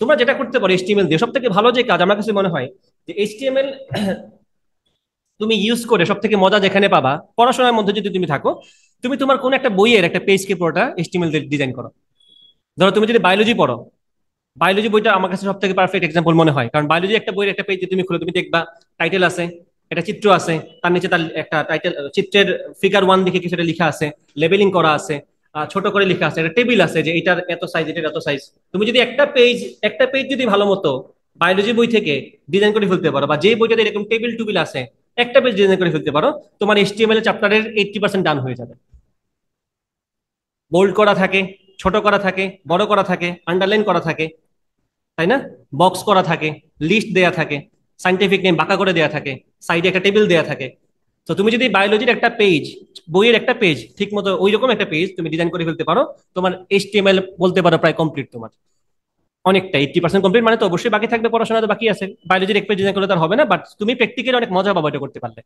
তোমরা যেটা করতে পারো এইচটিএমএল দিয়ে সব থেকে ভালো যে কাজ আমার কাছে মনে হয়, যে এইচটিএমএল তুমি ইউজ করে সব থেকে মজা যেখানে পাবা, পড়াশোনার মধ্যে যদি তুমি থাকো, তুমি তোমার কোন একটা বইয়ের একটা পেজকে পুরোটা এইচটিএমএল দিয়ে ডিজাইন করো। ধরো তুমি যদি বায়োলজি পড়ো, বায়োলজি বইটা আমার কাছে সব থেকে পারফেক্ট এক্সাম্পল মনে হয়, কারণ বায়োলজি একটা বইয়ের একটা পেজ তুমি খুলে তুমি দেখবা টাইটেল আছে, একটা চিত্র আছে, তার নিচে তার একটা টাইটেল, চিত্রের ফিগার 1 দেখে কিছুটা লেখা আছে, লেবেলিং করা আছে, ছোট করে লেখা আছে, একটা টেবিল আছে যে এটার এত সাইজ, এটার এত সাইজ। তুমি যদি একটা পেজ যদি ভালো মতো বায়োলজি বই থেকে ডিজাইন করে ফেলতে পারো, বা যে বইটাতে এরকম টেবিল টুবিল আছে একটা পেজ ডিজাইন করে ফেলতে পারো, তোমার এইচটিএমএল চ্যাপ্টারের 80% ডান হয়ে যাবে। বোল্ড করা থাকে, ছোট করা থাকে, বড় করা থাকে, আন্ডারলাইন করা থাকে, তাই না? বক্স করা থাকে, লিস্ট দেয়া থাকে, সাইন্টিফিক নেম বাঁকা করে দেয়া থাকে, সাইডে একটা টেবিল দেয়া থাকে। তো তুমি যদি বায়োলজির একটা পেজ, বইয়ের একটা পেজ ঠিক মতো ওই রকম একটা পেজ তুমি ডিজাইন করে ফেলতে পারো, তোমার এইচটিএমএল বলতে পারো প্রায় কমপ্লিট তোমার। অনেকটা 80% কমপ্লিট, মানে তো অবশ্যই বাকি থাকবে, পড়াশোনা তো বাকি আছে। বায়োলজির এক পেজ ডিজাইন করলে তার হবে না, বাট তুমি প্র্যাকটিক্যালি অনেক মজা পাবো এটা করতে পারলে।